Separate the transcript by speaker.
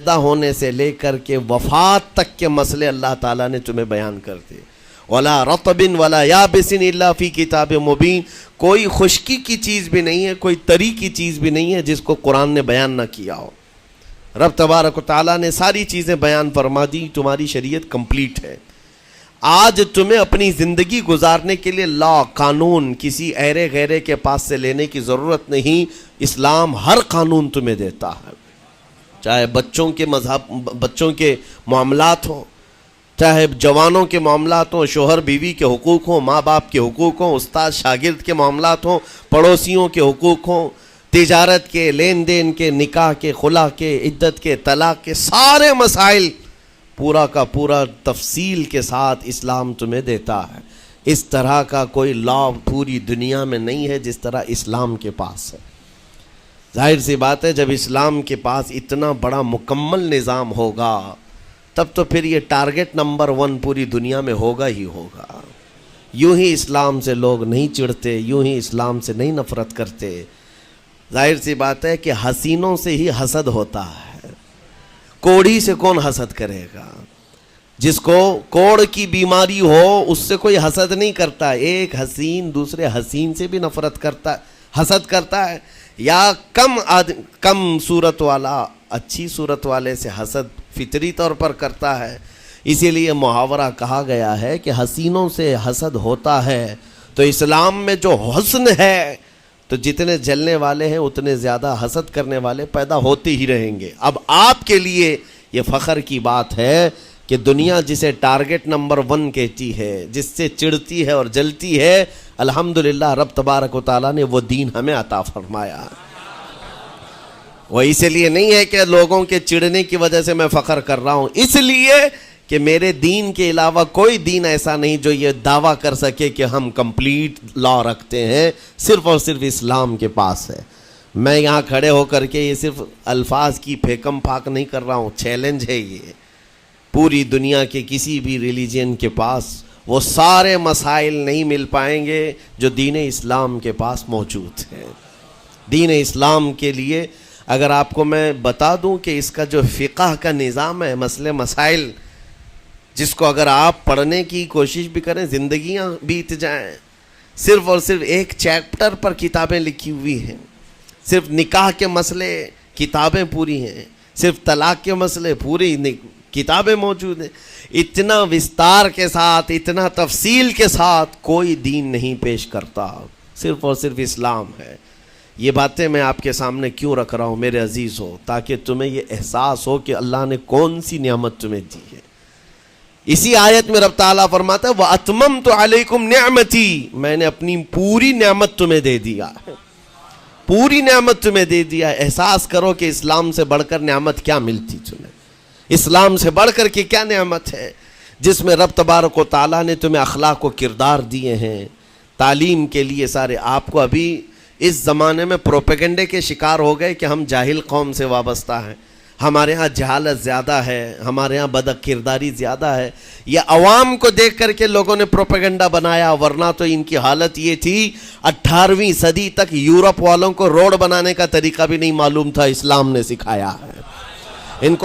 Speaker 1: پیدا ہونے سے لے کر کے وفات تک کے مسئلے اللہ تعالیٰ نے تمہیں بیان کر دیے. وَلَا رَطْبٍ وَلَا يَابِسٍ إِلَّا فِي كِتَابٍ مُبِينٍ. کوئی خشکی کی چیز بھی نہیں ہے, کوئی تری کی چیز بھی نہیں ہے جس کو قرآن نے بیان نہ کیا ہو. رب تبارک و تعالیٰ نے ساری چیزیں بیان فرما دی, تمہاری شریعت کمپلیٹ ہے. آج تمہیں اپنی زندگی گزارنے کے لیے لا, قانون کسی ایرے غیرے کے پاس سے لینے کی ضرورت نہیں. اسلام ہر قانون تمہیں دیتا ہے, چاہے بچوں کے بچوں کے معاملات ہوں, چاہے جوانوں کے معاملات ہوں, شوہر بیوی کے حقوق ہوں, ماں باپ کے حقوق ہوں, استاد شاگرد کے معاملات ہوں, پڑوسیوں کے حقوق ہوں, تجارت کے, لین دین کے, نکاح کے, خلا کے, عدت کے, طلاق کے, سارے مسائل پورا کا پورا تفصیل کے ساتھ اسلام تمہیں دیتا ہے. اس طرح کا کوئی لا پوری دنیا میں نہیں ہے جس طرح اسلام کے پاس ہے. ظاہر سی بات ہے, جب اسلام کے پاس اتنا بڑا مکمل نظام ہوگا تب تو پھر یہ ٹارگٹ نمبر 1 پوری دنیا میں ہوگا ہی ہوگا. یوں ہی اسلام سے لوگ نہیں چڑھتے, یوں ہی اسلام سے نہیں نفرت کرتے. ظاہر سی بات ہے کہ حسینوں سے ہی حسد ہوتا ہے, کوڑی سے کون حسد کرے گا؟ جس کو کوڑ کی بیماری ہو اس سے کوئی حسد نہیں کرتا. ایک حسین دوسرے حسین سے بھی نفرت کرتا, حسد کرتا ہے. یا کم صورت والا اچھی صورت والے سے حسد فطری طور پر کرتا ہے. اسی لیے محاورہ کہا گیا ہے کہ حسینوں سے حسد ہوتا ہے. تو اسلام میں جو حسن ہے تو جتنے جلنے والے ہیں اتنے زیادہ حسد کرنے والے پیدا ہوتے ہی رہیں گے. اب آپ کے لیے یہ فخر کی بات ہے کہ دنیا جسے ٹارگٹ نمبر 1 کہتی ہے, جس سے چڑھتی ہے اور جلتی ہے, الحمدللہ رب تبارک و تعالیٰ نے وہ دین ہمیں عطا فرمایا. وہ اس لیے نہیں ہے کہ لوگوں کے چڑھنے کی وجہ سے میں فخر کر رہا ہوں, اس لیے کہ میرے دین کے علاوہ کوئی دین ایسا نہیں جو یہ دعویٰ کر سکے کہ ہم کمپلیٹ لا رکھتے ہیں. صرف اور صرف اسلام کے پاس ہے. میں یہاں کھڑے ہو کر کے یہ صرف الفاظ کی پھیکم پھاک نہیں کر رہا ہوں, چیلنج ہے یہ. پوری دنیا کے کسی بھی ریلیجن کے پاس وہ سارے مسائل نہیں مل پائیں گے جو دین اسلام کے پاس موجود ہیں. دین اسلام کے لیے اگر آپ کو میں بتا دوں کہ اس کا جو فقہ کا نظام ہے, مسئلے مسائل, جس کو اگر آپ پڑھنے کی کوشش بھی کریں زندگیاں بیت جائیں. صرف اور صرف ایک چیپٹر پر کتابیں لکھی ہوئی ہیں. صرف نکاح کے مسئلے کتابیں پوری ہیں, صرف طلاق کے مسئلے پوری کتابیں موجود ہیں. اتنا وستار کے ساتھ, اتنا تفصیل کے ساتھ کوئی دین نہیں پیش کرتا, صرف اور صرف اسلام ہے. یہ باتیں میں آپ کے سامنے کیوں رکھ رہا ہوں میرے عزیز ہو, تاکہ تمہیں یہ احساس ہو کہ اللہ نے کون سی نعمت تمہیں دی ہے. اسی آیت میں رب تعالیٰ فرماتا ہے وَأَتْمَمْتُ عَلَيْكُمْ نِعْمَتِي, میں نے اپنی پوری نعمت تمہیں دے دیا, پوری نعمت تمہیں دے دیا. احساس کرو کہ اسلام سے بڑھ کر نعمت کیا ملتی تمہیں, اسلام سے بڑھ کر کے کیا نعمت ہے جس میں رب تبارک و تعالیٰ نے تمہیں اخلاق و کردار دیے ہیں, تعلیم کے لیے سارے. آپ کو ابھی اس زمانے میں پروپیگنڈے کے شکار ہو گئے کہ ہم جاہل قوم سے وابستہ ہیں, ہمارے ہاں جہالت زیادہ ہے, ہمارے ہاں بد کرداری زیادہ ہے. یہ عوام کو دیکھ کر کے لوگوں نے پروپیگنڈا بنایا, ورنہ تو ان کی حالت یہ تھی 18ویں صدی تک یورپ والوں کو روڈ بنانے کا طریقہ بھی نہیں معلوم تھا, اسلام نے سکھایا ہے ان کو.